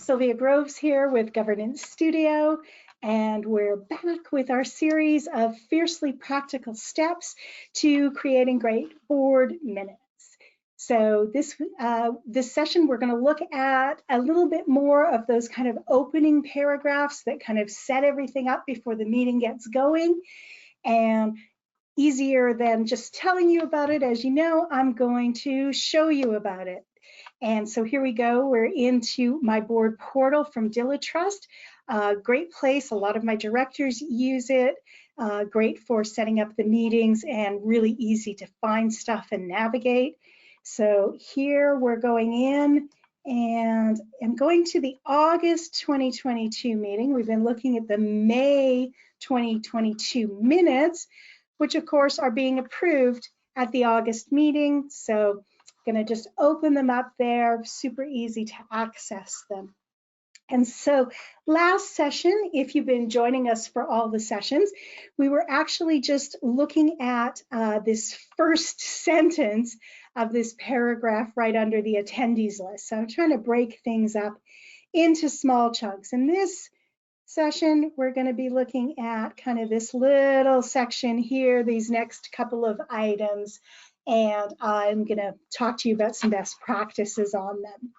Sylvia Groves here with Governance Studio, and we're back with our series of fiercely practical steps to creating great board minutes. So this session, we're going to look at a little bit more of those kind of opening paragraphs that kind of set everything up before the meeting gets going. And easier than just telling you about it, as you know, I'm going to show you about it. And so here we go. We're into my board portal from DiliTrust. Great place. A lot of my directors use it. Great for setting up the meetings and really easy to find stuff and navigate. So here we're going in and I'm going to the August 2022 meeting. We've been looking at the May 2022 minutes, which of course are being approved at the August meeting. So I'm going to just open them up there, super easy to access them. And so last session, if you've been joining us for all the sessions, we were actually just looking at this first sentence of this paragraph right under the attendees list. So I'm trying to break things up into small chunks. In this session, we're going to be looking at kind of this little section here, these next couple of items, and I'm going to talk to you about some best practices on them.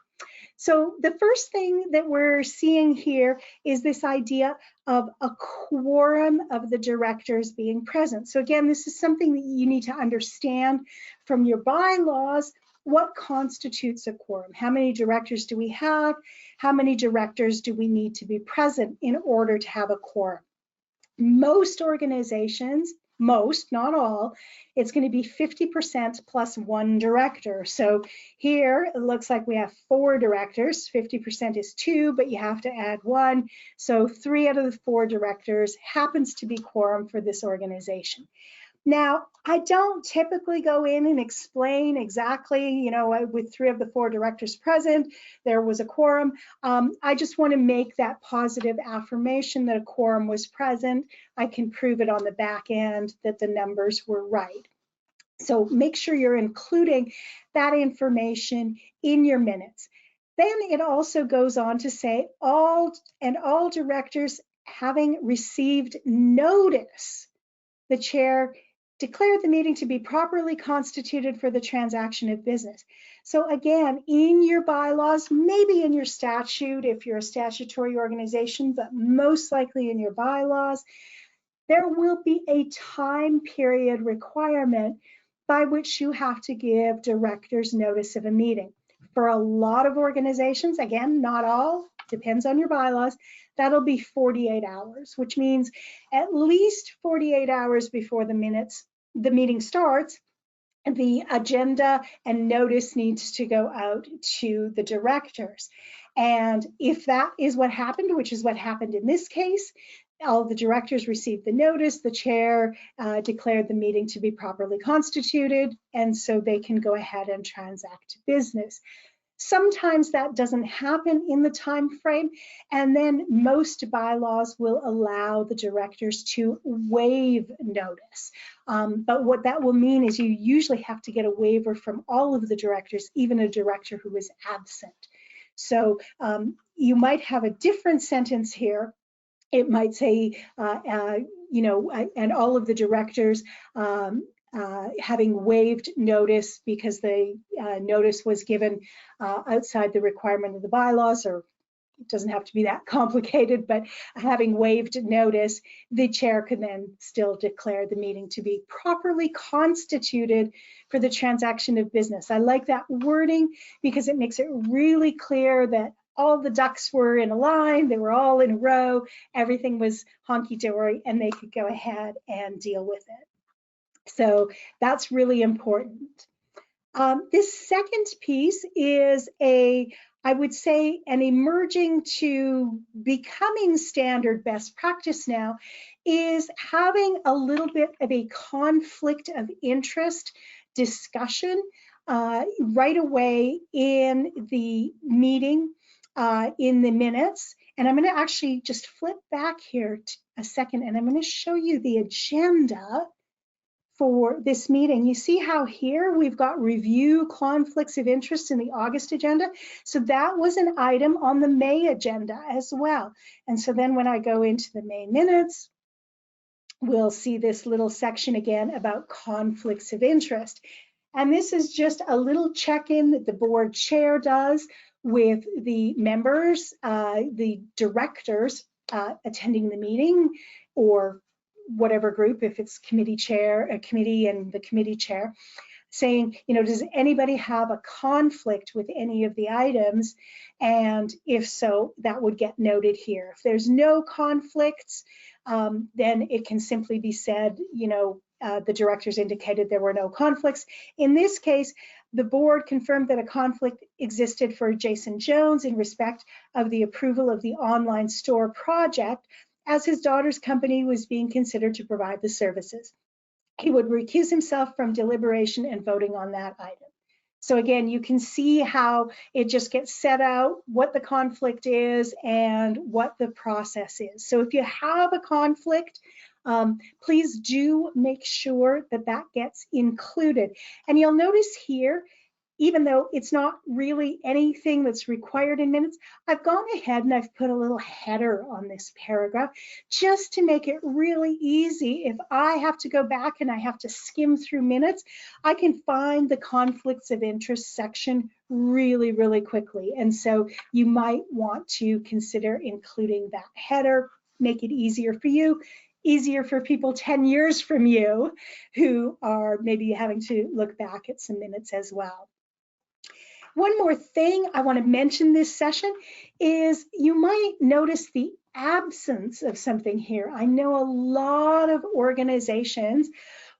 So the first thing that we're seeing here is this idea of a quorum of the directors being present. So again, this is something that you need to understand from your bylaws. What constitutes a quorum? How many directors do we have? How many directors do we need to be present in order to have a quorum? Most organizations, most, not all, it's going to be 50% plus one director. So here it looks like we have 4 directors. 50% is 2, but you have to add 1. So 3 out of the 4 directors happens to be quorum for this organization. Now, I don't typically go in and explain exactly, you know, with 3 of the 4 directors present, there was a quorum. I just want to make that positive affirmation that a quorum was present. I can prove it on the back end that the numbers were right. So make sure you're including that information in your minutes. Then it also goes on to say all directors having received notice, the chair declared the meeting to be properly constituted for the transaction of business. So again, in your bylaws, maybe in your statute, if you're a statutory organization, but most likely in your bylaws, there will be a time period requirement by which you have to give directors notice of a meeting. For a lot of organizations, again, not all, depends on your bylaws, that'll be 48 hours, which means at least 48 hours before the meeting starts, the agenda and notice needs to go out to the directors. And if that is what happened, which is what happened in this case, all the directors received the notice, the chair declared the meeting to be properly constituted, and so they can go ahead and transact business. Sometimes that doesn't happen in the time frame, and then most bylaws will allow the directors to waive notice. But what that will mean is you usually have to get a waiver from all of the directors, even a director who is absent. So you might have a different sentence here. It might say, you know, and all of the directors having waived notice because the notice was given outside the requirement of the bylaws, or it doesn't have to be that complicated, but having waived notice, the chair can then still declare the meeting to be properly constituted for the transaction of business. I like that wording because it makes it really clear that all the ducks were in a line, they were all in a row, everything was honky-dory, and they could go ahead and deal with it. So that's really important. This second piece is I would say an emerging to becoming standard best practice now, is having a little bit of a conflict of interest discussion right away in the meeting, in the minutes. And I'm going to actually just flip back here a second, and I'm going to show you the agenda for this meeting. You see how here we've got review conflicts of interest in the August agenda. So that was an item on the May agenda as well. And so then when I go into the May minutes, we'll see this little section again about conflicts of interest. And this is just a little check-in that the board chair does with the members, the directors attending the meeting, or whatever group, if it's committee chair, a committee and the committee chair, saying, you know, does anybody have a conflict with any of the items? And if so, that would get noted here. If there's no conflicts, then it can simply be said, you know, the directors indicated there were no conflicts. In this case, the board confirmed that a conflict existed for Jason Jones in respect of the approval of the online store project, as his daughter's company was being considered to provide the services. He would recuse himself from deliberation and voting on that item. So again, you can see how it just gets set out, what the conflict is and what the process is. So if you have a conflict, please do make sure that that gets included. And you'll notice here, even though it's not really anything that's required in minutes, I've gone ahead and I've put a little header on this paragraph just to make it really easy. If I have to go back and I have to skim through minutes, I can find the conflicts of interest section really, really quickly. And so you might want to consider including that header, make it easier for you, easier for people 10 years from you who are maybe having to look back at some minutes as well. One more thing I want to mention this session is you might notice the absence of something here. I know a lot of organizations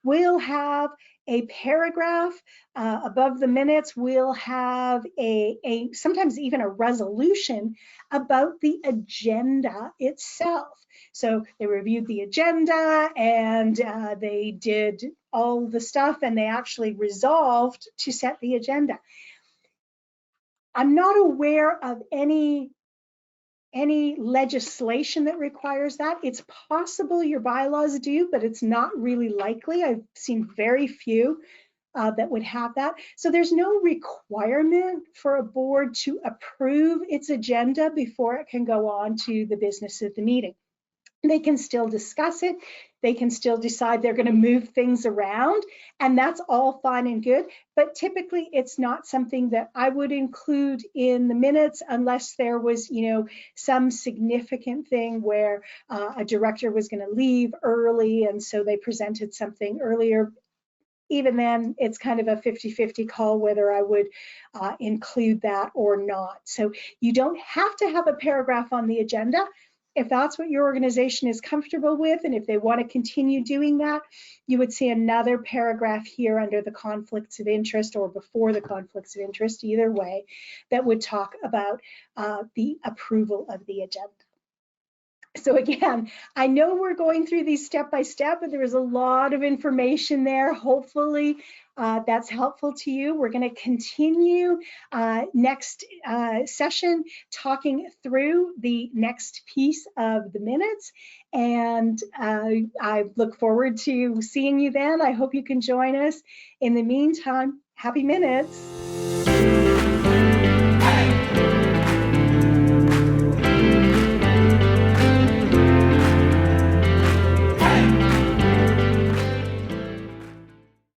will have a paragraph above the minutes, will have a sometimes even a resolution about the agenda itself. So they reviewed the agenda and they did all the stuff and they actually resolved to set the agenda. I'm not aware of any legislation that requires that. It's possible your bylaws do, but it's not really likely. I've seen very few that would have that. So there's no requirement for a board to approve its agenda before it can go on to the business of the meeting. They can still discuss it. They can still decide they're going to move things around, and that's all fine and good. But typically, it's not something that I would include in the minutes unless there was, you know, some significant thing where a director was going to leave early, and so they presented something earlier. Even then, it's kind of a 50-50 call whether I would include that or not. So you don't have to have a paragraph on the agenda. If that's what your organization is comfortable with, and if they want to continue doing that, you would see another paragraph here under the conflicts of interest or before the conflicts of interest, either way, that would talk about the approval of the agenda. So again, I know we're going through these step by step, but there is a lot of information there. Hopefully that's helpful to you. We're going to continue next session talking through the next piece of the minutes. And I look forward to seeing you then. I hope you can join us. In the meantime, happy minutes.